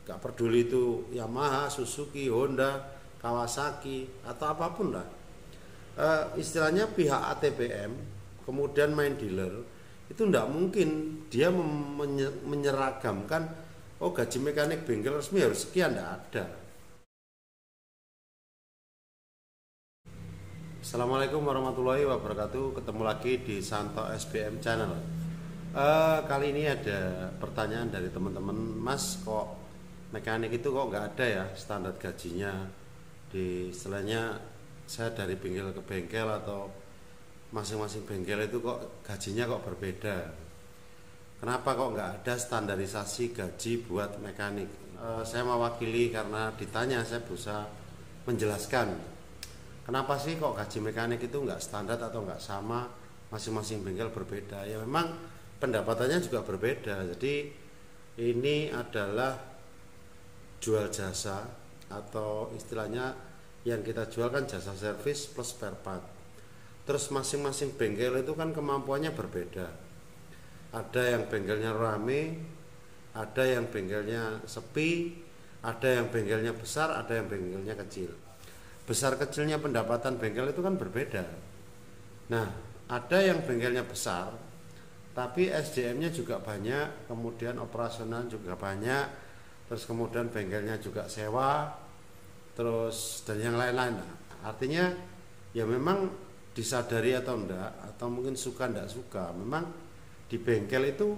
Gak peduli itu Yamaha, Suzuki, Honda, Kawasaki atau apapun lah. Istilahnya pihak ATBM kemudian main dealer itu tidak mungkin dia menyeragamkan, oh gaji mekanik bengkel resmi harus sekian, tidak ada. Assalamualaikum warahmatullahi wabarakatuh. Ketemu lagi di Santo SBM Channel. Kali ini ada pertanyaan dari teman-teman, Mas, kok mekanik itu kok nggak ada ya standar gajinya? Di istilahnya saya dari bengkel ke bengkel atau masing-masing bengkel itu kok gajinya kok berbeda. Kenapa kok nggak ada standarisasi gaji buat mekanik? Saya mewakili karena ditanya, saya berusaha menjelaskan. Kenapa sih kok gaji mekanik itu nggak standar atau nggak sama, masing-masing bengkel berbeda? Ya memang pendapatannya juga berbeda. Jadi ini adalah jual jasa atau istilahnya yang kita jual kan jasa servis plus spare part. Terus masing-masing bengkel itu kan kemampuannya berbeda. Ada yang bengkelnya rame, ada yang bengkelnya sepi, ada yang bengkelnya besar, ada yang bengkelnya kecil. Besar kecilnya pendapatan bengkel itu kan berbeda. Nah, ada yang bengkelnya besar tapi SDM-nya juga banyak, kemudian operasional juga banyak, terus kemudian bengkelnya juga sewa, terus dan yang lain-lain. Artinya ya memang disadari atau enggak, atau mungkin suka enggak suka, memang di bengkel itu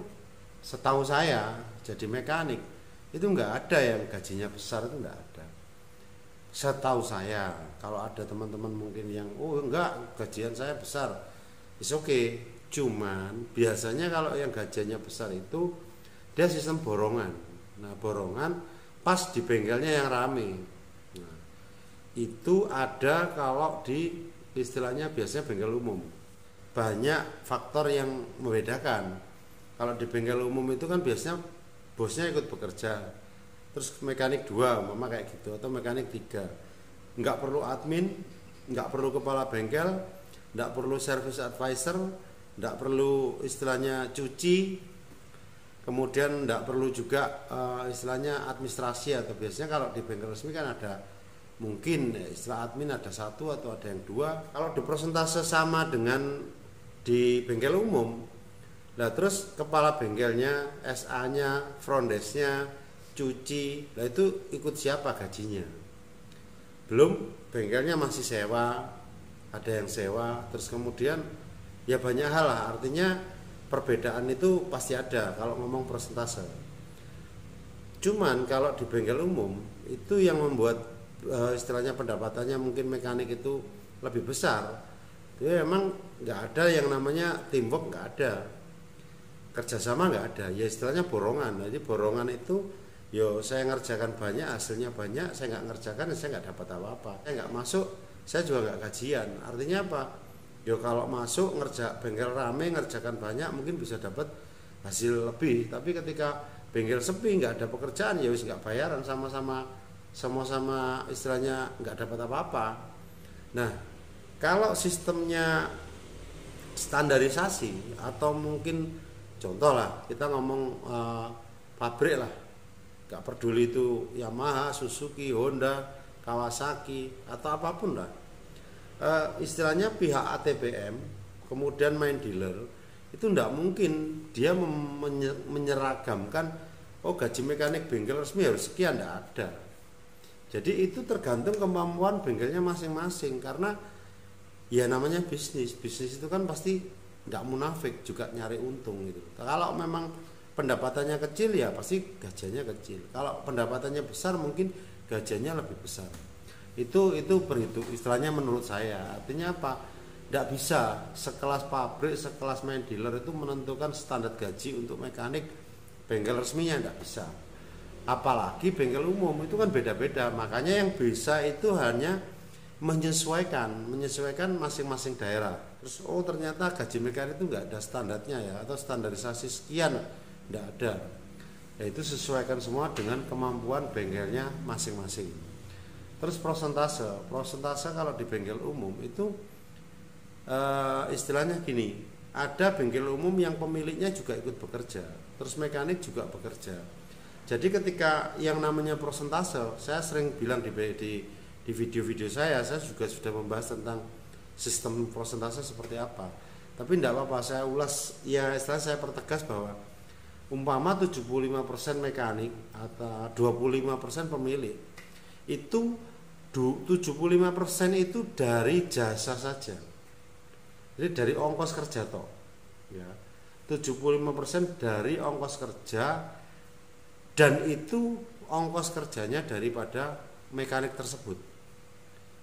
setahu saya jadi mekanik itu enggak ada yang gajinya besar, itu enggak ada. Setahu saya, kalau ada teman-teman mungkin yang oh enggak gajian saya besar, is okay. Cuman biasanya kalau yang gajiannya besar itu dia sistem borongan. Nah, borongan pas di bengkelnya yang rame. Nah, itu ada kalau di istilahnya biasanya bengkel umum. Banyak faktor yang membedakan. Kalau di bengkel umum itu kan biasanya bosnya ikut bekerja, terus mekanik 2 mama kayak gitu, atau mekanik 3, nggak perlu admin, nggak perlu kepala bengkel, nggak perlu service advisor, nggak perlu istilahnya cuci, kemudian nggak perlu juga istilahnya administrasi. Atau biasanya kalau di bengkel resmi kan ada mungkin istilah admin ada 1 atau ada yang 2. Kalau di persentase sama dengan di bengkel umum, nah terus kepala bengkelnya, SA-nya, front desk-nya, cuci, nah itu ikut siapa gajinya? Belum bengkelnya masih sewa, ada yang sewa, terus kemudian ya banyak hal lah. Artinya perbedaan itu pasti ada kalau ngomong persentase. Cuman kalau di bengkel umum itu yang membuat istilahnya pendapatannya mungkin mekanik itu lebih besar. Jadi memang nggak ada yang namanya teamwork, nggak ada, kerjasama nggak ada. Ya istilahnya borongan. Jadi borongan itu yo saya ngerjakan banyak, hasilnya banyak, saya nggak ngerjakan, saya nggak dapat apa-apa. Saya nggak masuk, saya juga nggak gajian. Artinya apa? Yo kalau masuk ngerja bengkel rame, ngerjakan banyak, mungkin bisa dapat hasil lebih. Tapi ketika bengkel sepi, nggak ada pekerjaan, ya wis nggak bayaran, sama-sama istilahnya nggak dapat apa-apa. Nah, kalau sistemnya standarisasi atau mungkin contoh lah, kita ngomong pabrik lah. Gak peduli itu Yamaha, Suzuki, Honda, Kawasaki atau apapun lah. Istilahnya pihak ATBM kemudian main dealer itu tidak mungkin dia menyeragamkan, oh gaji mekanik bengkel resmi harus sekian, tidak ada. Jadi itu tergantung kemampuan bengkelnya masing-masing, karena ya namanya bisnis itu kan pasti tidak munafik juga nyari untung gitu. Kalau memang pendapatannya kecil ya pasti gajinya kecil. Kalau pendapatannya besar mungkin gajinya lebih besar. Itu berhitung istilahnya menurut saya. Artinya apa? Tidak bisa sekelas pabrik, sekelas main dealer itu menentukan standar gaji untuk mekanik bengkel resminya, tidak bisa. Apalagi bengkel umum itu kan beda-beda. Makanya yang bisa itu hanya menyesuaikan masing-masing daerah. Terus oh ternyata gaji mekanik itu nggak ada standarnya ya, atau standarisasi sekian. Tidak ada. Ya, itu sesuaikan semua dengan kemampuan bengkelnya masing-masing. Terus persentase kalau di bengkel umum itu istilahnya gini, ada bengkel umum yang pemiliknya juga ikut bekerja, terus mekanik juga bekerja. Jadi ketika yang namanya prosentase, saya sering bilang di video-video saya juga sudah membahas tentang sistem prosentase seperti apa. Tapi tidak apa-apa, saya ulas, ya istilah saya pertegas bahwa umpama 75% mekanik atau 25% pemilik, itu 75% itu dari jasa saja. Jadi dari ongkos kerja toh. Ya. 75% dari ongkos kerja, dan itu ongkos kerjanya daripada mekanik tersebut.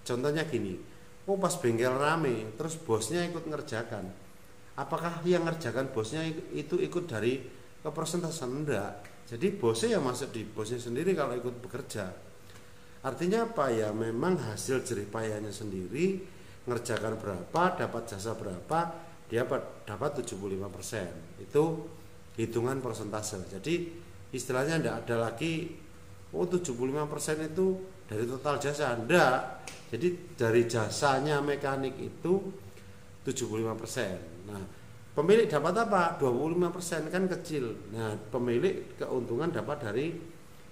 Contohnya gini, pas bengkel rame terus bosnya ikut ngerjakan, apakah yang ngerjakan bosnya itu ikut dari kepersentasan? Enggak. Jadi bosnya yang masuk di bosnya sendiri kalau ikut bekerja. Artinya apa ya, memang hasil jerih payahnya sendiri, ngerjakan berapa, dapat jasa berapa, dia dapat 75%. Itu hitungan persentase. Jadi istilahnya tidak ada lagi 75% itu dari total jasa, enggak. Jadi dari jasanya mekanik itu 75%. Nah, pemilik dapat apa? 25%, kan kecil. Nah, pemilik keuntungan dapat dari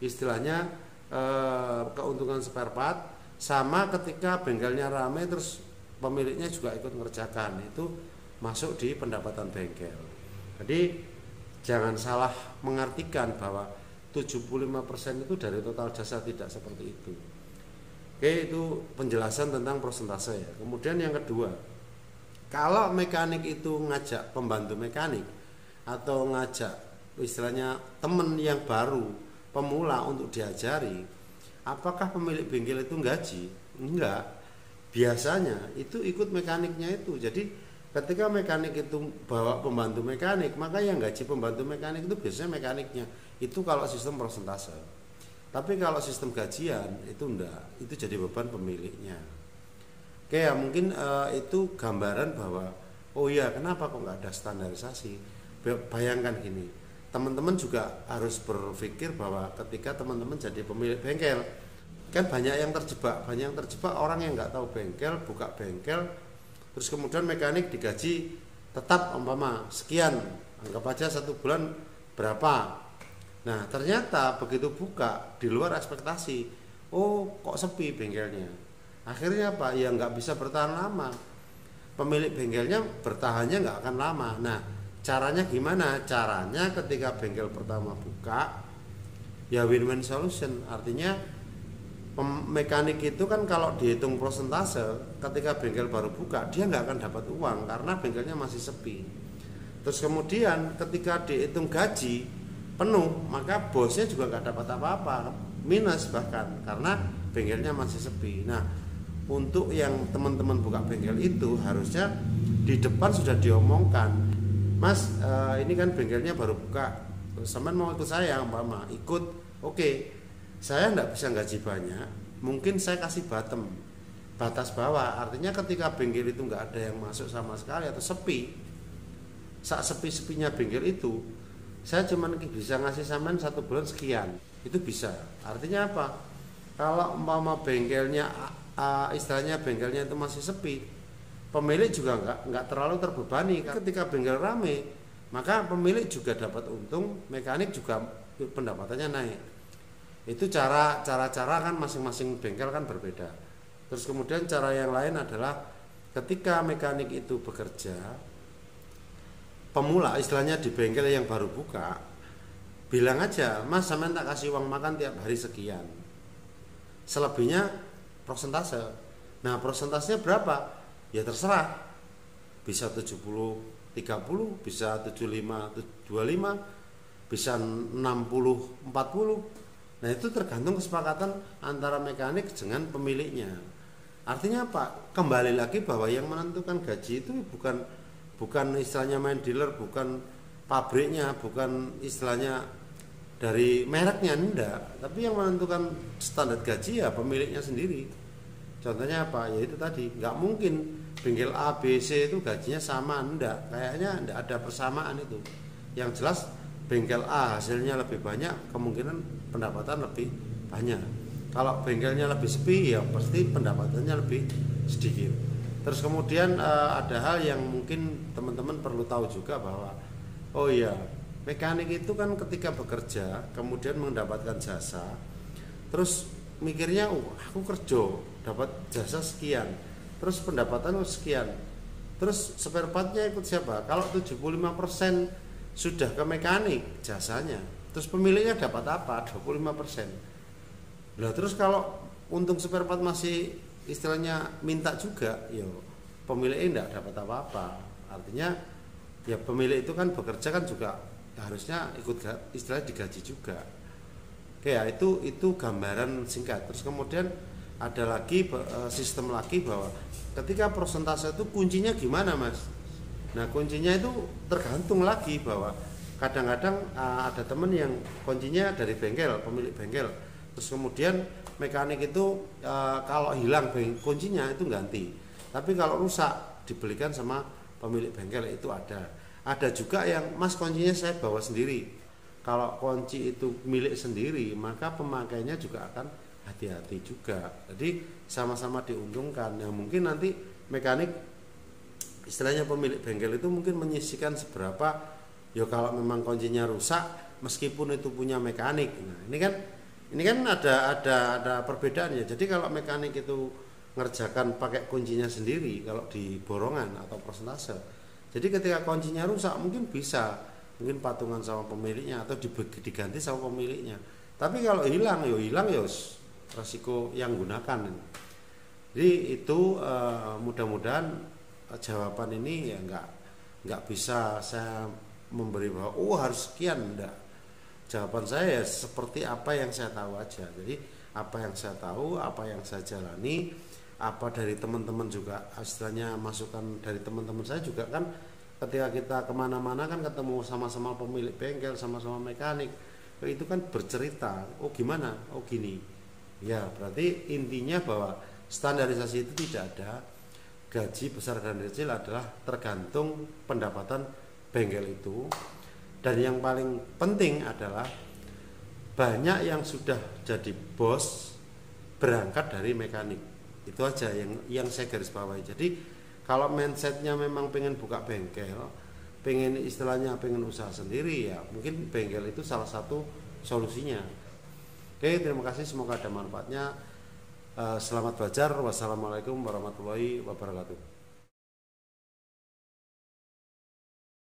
istilahnya keuntungan spare part, sama ketika bengkelnya ramai terus pemiliknya juga ikut mengerjakan, itu masuk di pendapatan bengkel. Jadi jangan salah mengartikan bahwa 75% itu dari total jasa, tidak seperti itu. Oke, itu penjelasan tentang persentase ya. Kemudian yang kedua, kalau mekanik itu ngajak pembantu mekanik atau ngajak istilahnya teman yang baru, pemula untuk diajari, apakah pemilik bengkel itu gaji? Enggak. Biasanya itu ikut mekaniknya itu. Jadi ketika mekanik itu bawa pembantu mekanik, maka yang gaji pembantu mekanik itu biasanya mekaniknya. Itu kalau sistem persentase. Tapi kalau sistem gajian itu enggak, itu jadi beban pemiliknya. Oke ya, mungkin itu gambaran bahwa oh iya, kenapa kok nggak ada standarisasi. Bayangkan gini, teman-teman juga harus berpikir bahwa ketika teman-teman jadi pemilik bengkel, kan banyak yang terjebak orang yang nggak tahu bengkel, buka bengkel, terus kemudian mekanik digaji tetap umpama sekian, anggap aja 1 bulan berapa. Nah ternyata begitu buka di luar ekspektasi, oh kok sepi bengkelnya. Akhirnya apa? Ya nggak bisa bertahan lama. Pemilik bengkelnya bertahannya nggak akan lama. Nah caranya gimana? Caranya ketika bengkel pertama buka, ya win-win solution. Artinya mekanik itu kan kalau dihitung persentase, ketika bengkel baru buka dia nggak akan dapat uang karena bengkelnya masih sepi. Terus kemudian ketika dihitung gaji penuh, maka bosnya juga nggak dapat apa-apa, minus bahkan karena bengkelnya masih sepi. Nah, untuk yang teman-teman buka bengkel itu harusnya di depan sudah diomongkan, Mas, ini kan bengkelnya baru buka, sampean mau ikut saya, umpama ikut, oke, saya nggak bisa gaji banyak, mungkin saya kasih batas bawah. Artinya ketika bengkel itu nggak ada yang masuk sama sekali atau sepi, saat sepi-sepinya bengkel itu, saya cuma bisa ngasih sampean 1 bulan sekian, itu bisa. Artinya apa? Kalau umpama bengkelnya istilahnya bengkelnya itu masih sepi, pemilik juga nggak terlalu terbebani. Ketika bengkel rame, maka pemilik juga dapat untung, mekanik juga pendapatannya naik. Itu cara kan masing-masing bengkel kan berbeda. Terus kemudian cara yang lain adalah ketika mekanik itu bekerja pemula, istilahnya di bengkel yang baru buka, bilang aja, Mas, sampean tak kasih uang makan tiap hari sekian, selebihnya prosentase. Nah prosentasenya berapa? Ya terserah, bisa 70-30, bisa 75-25, bisa 60-40. Nah itu tergantung kesepakatan antara mekanik dengan pemiliknya. Artinya apa? Kembali lagi bahwa yang menentukan gaji itu bukan istilahnya main dealer, bukan pabriknya, bukan istilahnya dari mereknya, enggak. Tapi yang menentukan standar gaji ya pemiliknya sendiri. Contohnya apa? Ya itu tadi, nggak mungkin bengkel A, B, C itu gajinya sama, enggak. Kayaknya enggak ada persamaan itu. Yang jelas bengkel A hasilnya lebih banyak, kemungkinan pendapatan lebih banyak. Kalau bengkelnya lebih sepi, ya pasti pendapatannya lebih sedikit. Terus kemudian ada hal yang mungkin teman-teman perlu tahu juga bahwa oh iya, Mekanik itu kan ketika bekerja kemudian mendapatkan jasa, terus mikirnya, aku kerja dapat jasa sekian, terus pendapatan sekian, terus spare partnya ikut siapa? Kalau 75% sudah ke mekanik jasanya, terus pemiliknya dapat apa? 25%. Lah terus kalau untung spare part masih istilahnya minta juga, ya pemiliknya tidak dapat apa-apa. Artinya ya pemilik itu kan bekerja kan juga harusnya ikut istilahnya digaji juga. Oke ya, itu gambaran singkat. Terus kemudian ada lagi sistem lagi bahwa ketika persentase itu kuncinya gimana, Mas? Nah, kuncinya itu tergantung lagi bahwa kadang-kadang ada teman yang kuncinya dari bengkel, pemilik bengkel. Terus kemudian mekanik itu kalau hilang kuncinya itu ganti. Tapi kalau rusak dibelikan sama pemilik bengkel, itu ada. Ada juga yang, Mas, kuncinya saya bawa sendiri. Kalau kunci itu milik sendiri, maka pemakainya juga akan hati-hati juga. Jadi sama-sama diuntungkan. Yang mungkin nanti mekanik, istilahnya pemilik bengkel itu mungkin menyisihkan seberapa. Ya kalau memang kuncinya rusak, meskipun itu punya mekanik. Nah, ini kan ada perbedaan ya. Jadi kalau mekanik itu ngerjakan pakai kuncinya sendiri, kalau di borongan atau persentase. Jadi ketika kuncinya rusak mungkin mungkin patungan sama pemiliknya atau diganti sama pemiliknya. Tapi kalau hilang ya resiko yang gunakan. Jadi itu mudah-mudahan jawaban ini ya nggak bisa saya memberi bahwa harus sekian, enggak. Jawaban saya ya seperti apa yang saya tahu aja. Jadi apa yang saya tahu, apa yang saya jalani, apa dari teman-teman juga, istilahnya masukan dari teman-teman saya juga kan, ketika kita kemana-mana kan ketemu sama-sama pemilik bengkel, sama-sama mekanik, itu kan bercerita, gimana, gini ya. Berarti intinya bahwa standarisasi itu tidak ada. Gaji besar dan kecil adalah tergantung pendapatan bengkel itu. Dan yang paling penting adalah banyak yang sudah jadi bos berangkat dari mekanik. Itu aja yang saya garis bawahi. Jadi kalau mindsetnya memang pengen buka bengkel, pengen usaha sendiri, ya mungkin bengkel itu salah satu solusinya. Oke, terima kasih, semoga ada manfaatnya. Selamat belajar. Wassalamualaikum warahmatullahi wabarakatuh.